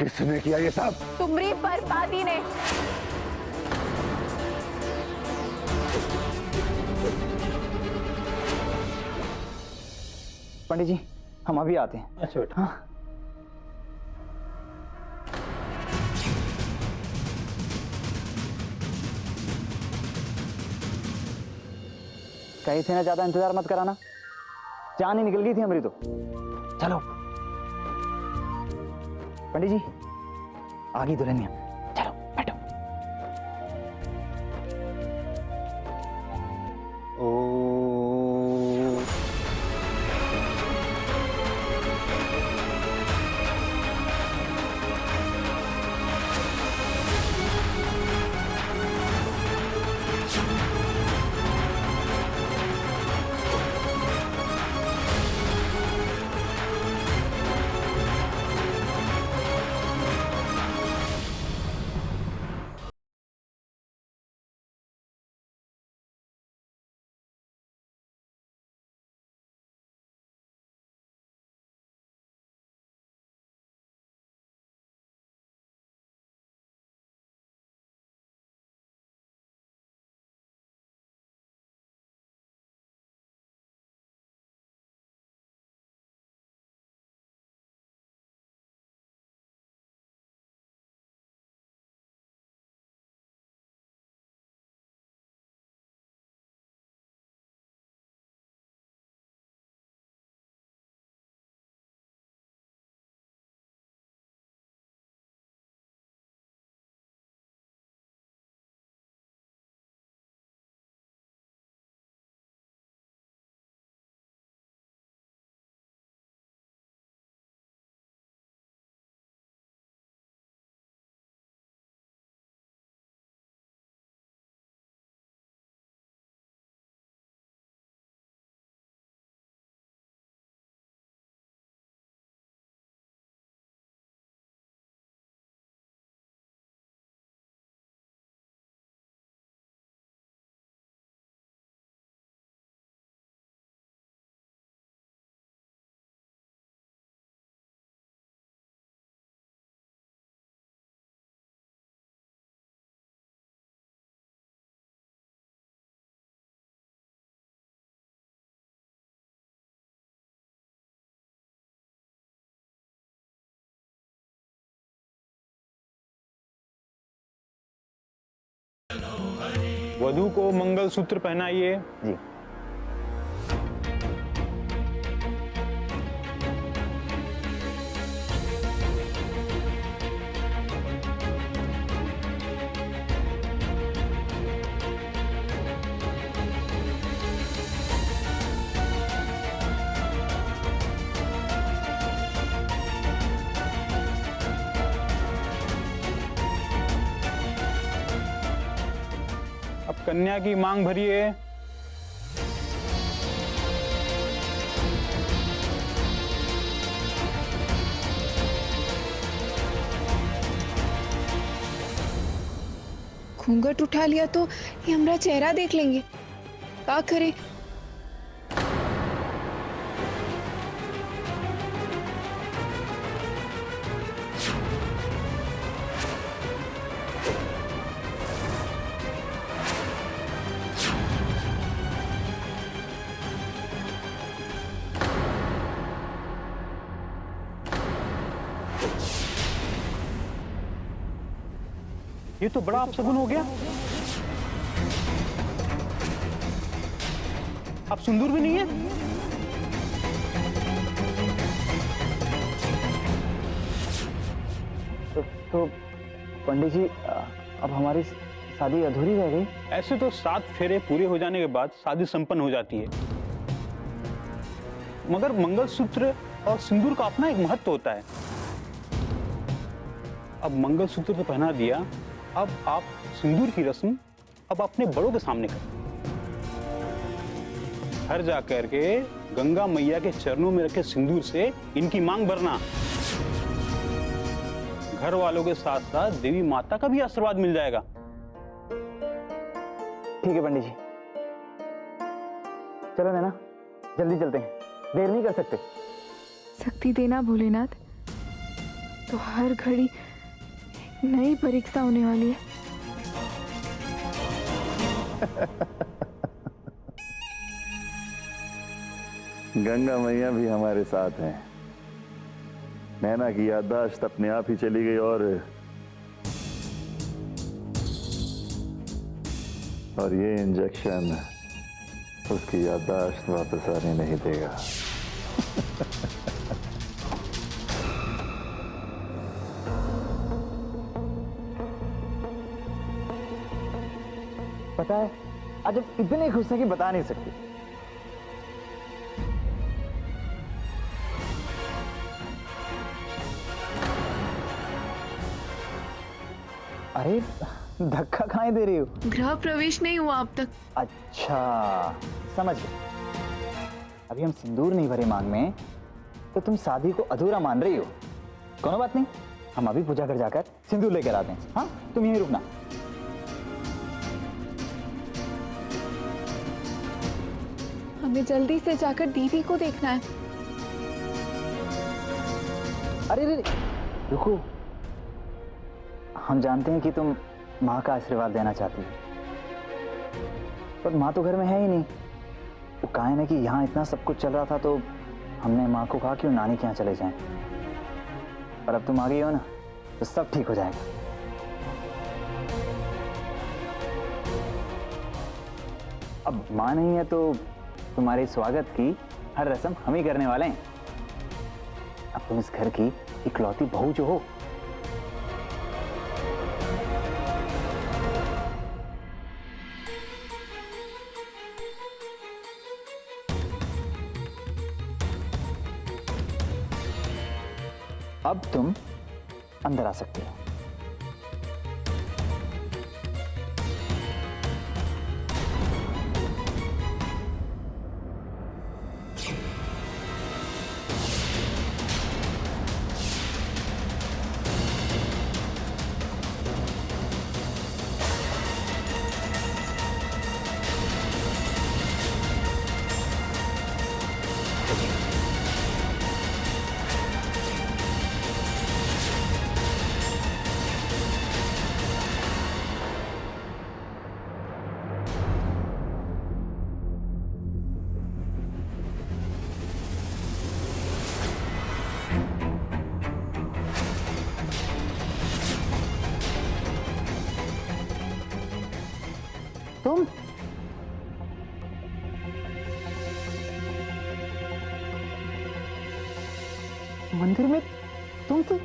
किसने किया ये सब? तुम्हारी बर्बादी ने। पंडित जी हम अभी आते हैं। अच्छा बेटा। हाँ। कही थे ना ज्यादा इंतजार मत कराना, जान ही निकल गई थी हमारी तो। चलो पंडित जी आ गई दुल्हनिया, चलो बैठो। वधू को मंगलसूत्र पहनाइए। जी। अब कन्या की मांग भरिए। घूंघट उठा लिया तो ये हमारा चेहरा देख लेंगे, क्या करे। ये तो बड़ा अपशगुन हो गया। अब सिंदूर भी नहीं है। तो पंडित जी अब हमारी शादी अधूरी रह गई। ऐसे तो 7 फेरे पूरे हो जाने के बाद शादी संपन्न हो जाती है, मगर मंगलसूत्र और सिंदूर का अपना एक महत्व होता है। अब मंगलसूत्र तो पहना दिया, अब आप सिंदूर की रस्म अब अपने बड़ों के सामने करें। घर जाकर के गंगा मैया के चरणों में रखे सिंदूर से इनकी मांग भरना। घर वालों के साथ साथ देवी माता का भी आशीर्वाद मिल जाएगा। ठीक है पंडित जी, चलो नैना जल्दी चलते हैं, देर नहीं कर सकते। शक्ति देना भोलेनाथ, तो हर घड़ी एक नई परीक्षा होने वाली है। गंगा मैया भी हमारे साथ हैं। नैना की याददाश्त अपने आप ही चली गई और ये इंजेक्शन उसकी याददाश्त वापस आने नहीं देगा। पता है आज हम इतने खुश हैं कि बता नहीं सकते। अरे धक्का काहे दे रही हो? गृह प्रवेश नहीं हुआ अब तक। अच्छा समझ गए। अभी हम सिंदूर नहीं भरे मांग में तो तुम शादी को अधूरा मान रही हो। कोनो बात नहीं, हम अभी पूजा कर जाकर सिंदूर लेकर आते हैं। हाँ तुम यहीं रुकना। हमें जल्दी से जाकर दीदी को देखना है। अरे रे रुको, हम जानते हैं कि तुम माँ का आशीर्वाद देना चाहती हो, पर माँ तो घर में है ही नहीं। वो कहा है ना कि यहाँ इतना सब कुछ चल रहा था तो हमने माँ को कहा कि वो नानी के यहाँ चले जाएं। पर अब तुम आ गई हो ना तो सब ठीक हो जाएगा। अब माँ नहीं है तो तुम्हारे स्वागत की हर रस्म हम ही करने वाले हैं। अब तुम इस घर की इकलौती बहू जो हो। अब तुम अंदर आ सकते हो। तुम मंदिर में तुम तो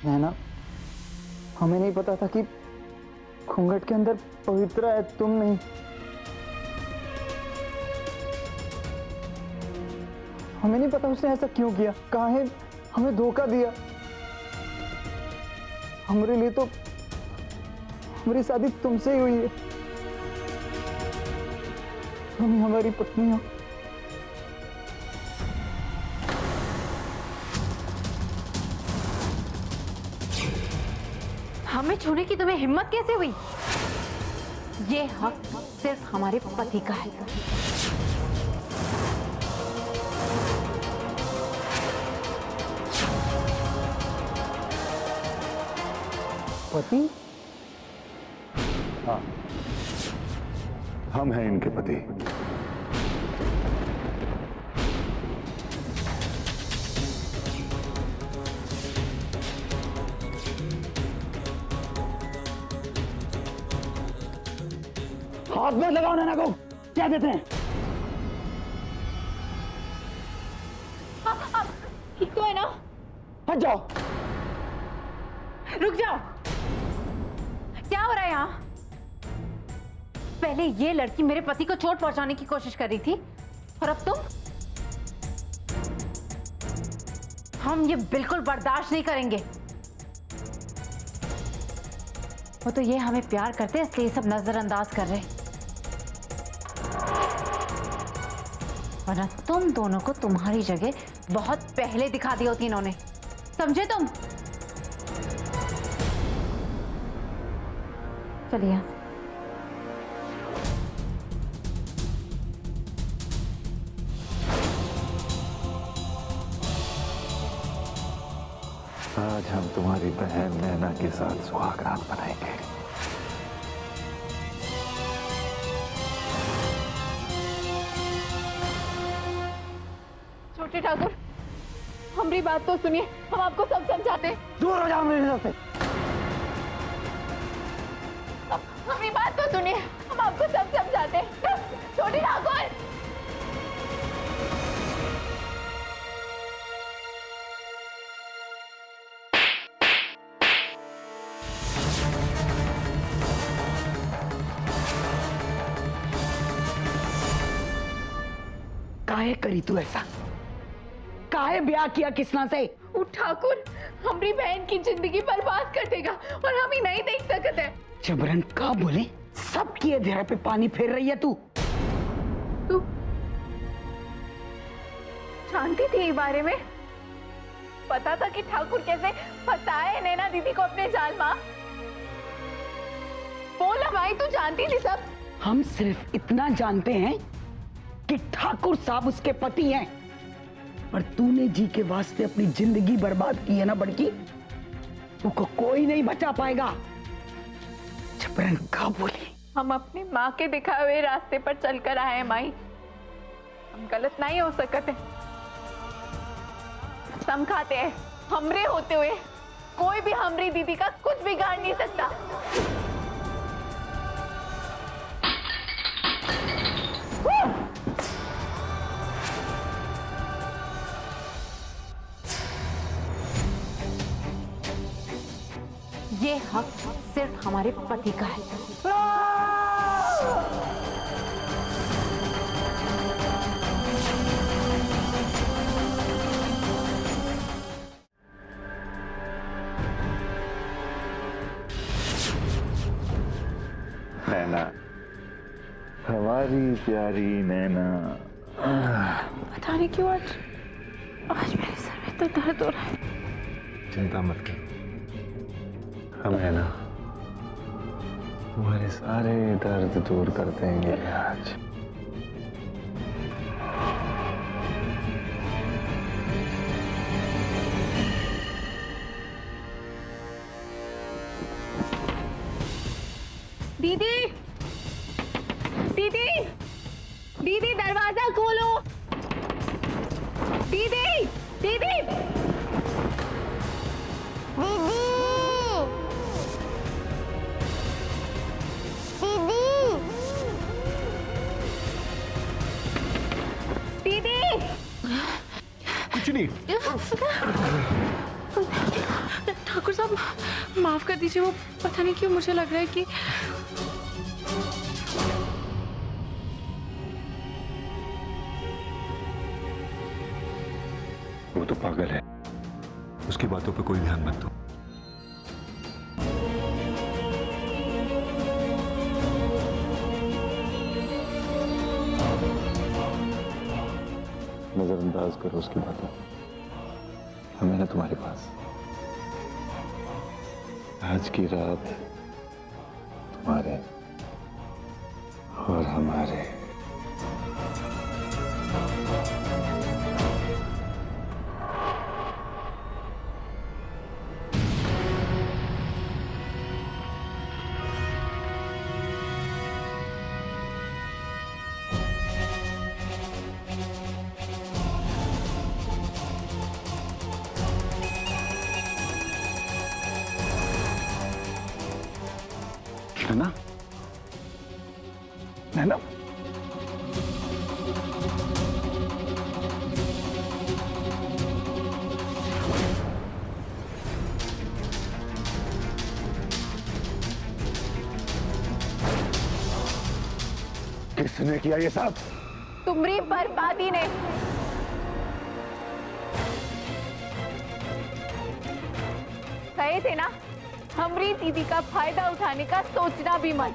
नैना, हमें नहीं पता था कि घूंघट के अंदर पवित्र है, तुम नहीं। हमें नहीं पता उसने ऐसा क्यों किया, काहे हमें धोखा दिया। हमारे लिए तो हमारी शादी तुमसे ही हुई है। तुम ही हमारी पत्नी हो। हमें छूने की तुम्हें हिम्मत कैसे हुई? ये हक सिर्फ हमारे पति का है। पति? हाँ, हम हैं इनके पति। हाथ में लगाओ नैना को, क्या देते हैं? ठीक तो है ना? हट जाओ। रुक जाओ। क्या हो रहा है यहाँ? पहले ये लड़की मेरे पति को चोट पहुंचाने की कोशिश कर रही थी और अब तुम? हम ये बिल्कुल बर्दाश्त नहीं करेंगे। वो तो ये हमें प्यार करते हैं इसलिए सब नजरअंदाज कर रहे, वरना तुम दोनों को तुम्हारी जगह बहुत पहले दिखा दी होती इन्होंने, समझे तुम? चलिए यहाँ से। आज हम तुम्हारी बहन नैना के साथ सुहाग रात मनाएंगे। छोटे ठाकुर, हमारी बात तो सुनिए, हम आपको सब समझाते हैं। दूर हो जाओ मेरे से। हमारी बात तो सुनिए, हम आपको सब समझाते हैं। छोटे ठाकुर, काहे करी तू ऐसा? काहे ब्याह किया किसना से? वो ठाकुर हमारी बहन की जिंदगी बर्बाद कर देगा और हम ही नहीं देख सकते हैं। जबरन का बोले? सब किए धेरा पे पानी फेर रही है तू। तू जानती थी इस बारे में? पता था कि ठाकुर कैसे फंसाए नैना दीदी को अपने जाल में? बोला भाई, तू जानती थी सब? हम सिर्फ इतना जानते हैं कि ठाकुर साहब उसके पति हैं, और तूने जी के वास्ते अपनी जिंदगी बर्बाद की है ना बड़की, तुमको कोई नहीं बचा पाएगा। जबरन का बोली? हम अपनी माँ के दिखाए हुए रास्ते पर चलकर आए हैं माई, हम गलत नहीं हो सकते। सम खाते हैं, हमरे होते हुए कोई भी हमरी दीदी का कुछ बिगाड़ नहीं सकता। ये हक सिर्फ हमारे पति का है। नैना, हमारी प्यारी नैना। पता नहीं क्यों आज मेरे सर में तो दर्द हो रहा है। चिंता मत कर, हम है ना, तुम्हारे सारे दर्द दूर कर देंगे आज। दीदी, दीदी, दीदी दरवाजा खोलो। दीदी, दीदी, कुछ नहीं। ठाकुर साहब माफ कर दीजिए, वो पता नहीं क्यों मुझे लग रहा है कि वो तो पागल है, उसकी बातों पे कोई ध्यान मत दो। नजरअंदाज करो उसकी बातों, हमें ना तुम्हारे पास। आज की रात तुम्हारे और हमारे। नैना, नैना, किसने किया ये सब? तुम्हारी बर्बादी ने। कहे थे ना हमरी दीदी का फायदा उठाने का सोचना भी मत।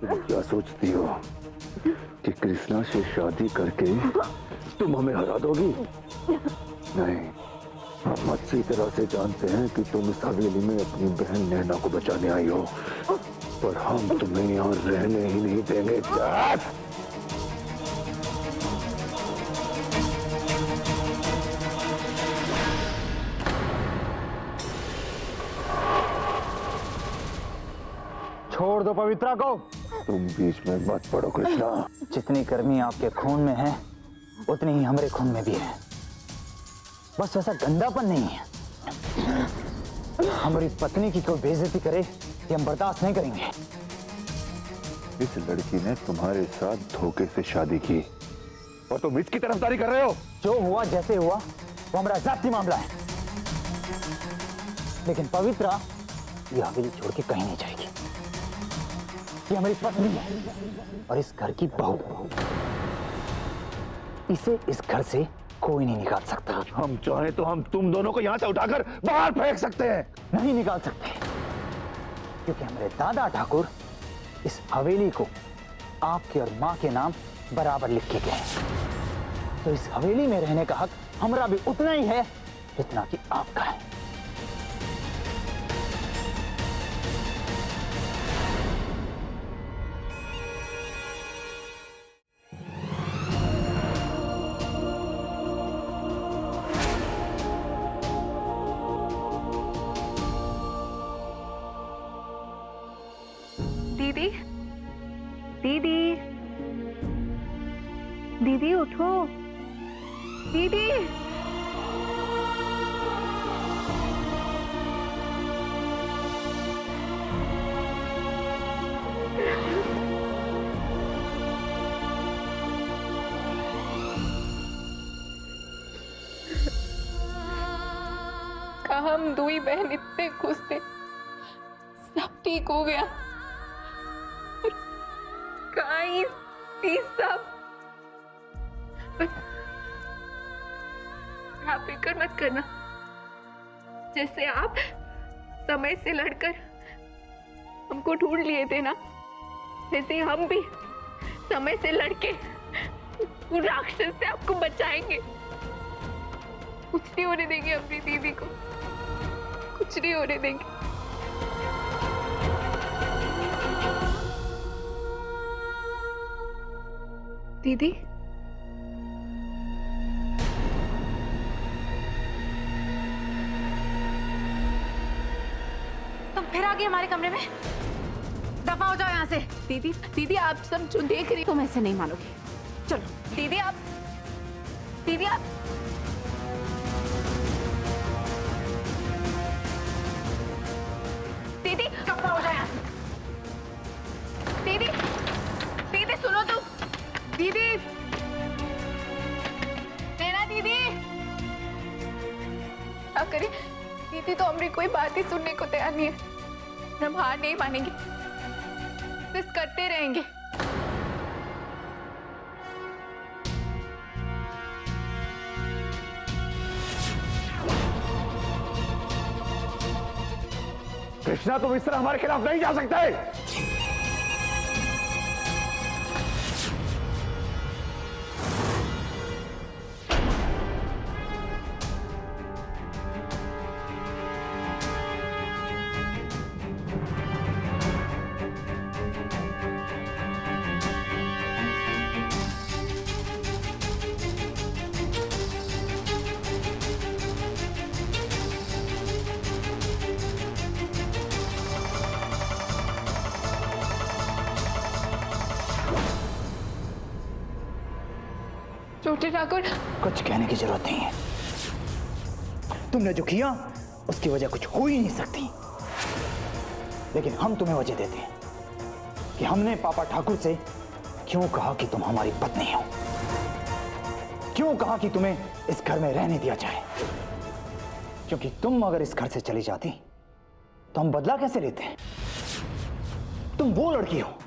तुम क्या सोचती हो कि कृष्णा से शादी करके तुम हमें हरा दोगी? नहीं, हम अच्छी तरह से जानते हैं कि तुम इस हवेली में अपनी बहन नैना को बचाने आई हो, पर हम तुम्हें यहाँ रहने ही नहीं देंगे। छोड़ दो पवित्रा को। तुम बीच में मत पड़ो कृष्णा। जितनी गर्मी आपके खून में है उतनी ही हमारे खून में भी है, बस वैसा गंदापन नहीं है। हमारी पत्नी की कोई बेइज्जती करे ये हम बर्दाश्त नहीं करेंगे। इस लड़की ने तुम्हारे साथ धोखे से शादी की और तुम इसकी तरफदारी कर रहे हो। जो हुआ जैसे हुआ वो हमारा जाती मामला है, लेकिन पवित्रा ये हवेली छोड़ के कहीं नहीं जाएगी। ये हमारी पत्नी है और इस घर की बहू। इसे इस घर से कोई नहीं निकाल सकता। हम चाहें तो हम तुम दोनों को यहाँ से उठाकर बाहर फेंक सकते हैं। नहीं निकाल सकते, क्योंकि हमारे दादा ठाकुर इस हवेली को आपके और माँ के नाम बराबर लिख के गए, तो इस हवेली में रहने का हक हमारा भी उतना ही है जितना कि आपका है। दीदी, दीदी, दीदी उठो, दीदी। कहा हम दुई बहन इतने खुश थे, सब ठीक हो गया। सब आप फिक्र मत करना, जैसे आप समय से लड़कर हमको ढूंढ लिए थे ना, वैसे हम भी समय से लड़के उन राक्षस से आपको बचाएंगे। कुछ नहीं होने देंगे अपनी दीदी को, कुछ नहीं होने देंगे। दीदी, तुम फिर आ गए हमारे कमरे में। दफा हो जाओ यहाँ से। दीदी, दीदी आप सब जो देख रही, तुम ऐसे नहीं मानोगे। चलो दीदी आप, दीदी आप, दीदी दफा हो जाओ यहाँ से। दीदी, दीदी सुनो तो, दीदी, नैना दीदी। क्या करें, दीदी तो हमारी कोई बात ही सुनने को तैयार नहीं है। हम हार नहीं मानेंगे, बस करते रहेंगे। कृष्णा, तुम इस तरह हमारे खिलाफ नहीं जा सकते। छोटे ठाकुर, कुछ कहने की जरूरत नहीं है। तुमने जो किया उसकी वजह कुछ हो ही नहीं सकती, लेकिन हम तुम्हें वजह देते हैं कि हमने पापा ठाकुर से क्यों कहा कि तुम हमारी पत्नी हो, क्यों कहा कि तुम्हें इस घर में रहने दिया जाए। क्योंकि तुम अगर इस घर से चली जाती तो हम बदला कैसे लेते हैं। तुम वो लड़की हो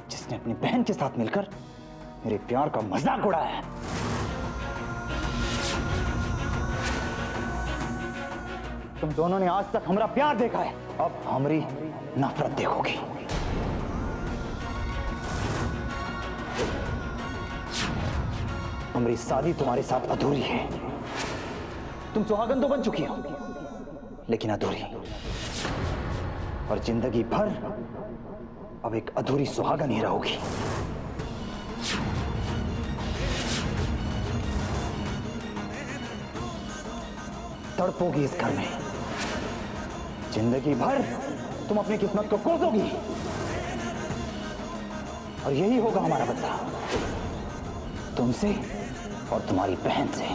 जिसने अपनी बहन के साथ मिलकर मेरे प्यार का मजाक उड़ाया है। तुम दोनों ने आज तक हमारा प्यार देखा है, अब हमारी नफरत देखोगी। हमारी शादी तुम्हारे साथ अधूरी है। तुम सुहागन तो बन चुकी हो, लेकिन अधूरी। और जिंदगी भर अब एक अधूरी सुहागन ही रहोगी। तड़पोगी इस घर में, जिंदगी भर तुम अपनी किस्मत को कोसोगी। और यही होगा हमारा बदला, तुमसे और तुम्हारी बहन से।